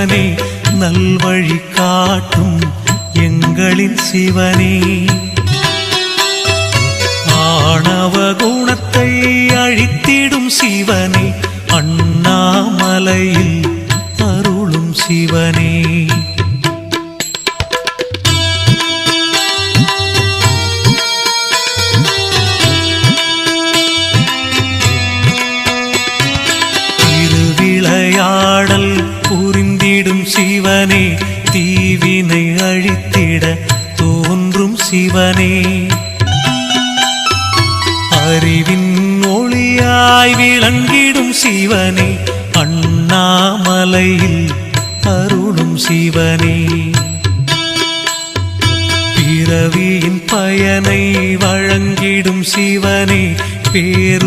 சிவனே நல்வழி காட்டும் எங்களின் சிவனே ஆணவ குணத்தை அழித்திடும் சிவனே அண்ணாமலையில் அருளும் சிவனே திருவிளையாடல் புரிந்திடும் சிவனே தீவினை அழித்திட தோன்றும் சிவனே அறிவின் ஒளியாய் விளங்கிடும் சிவனே அண்ணாமலையில் அருளும் சிவனே பிறவியின் பயனை வழங்கிடும் சிவனே பேரு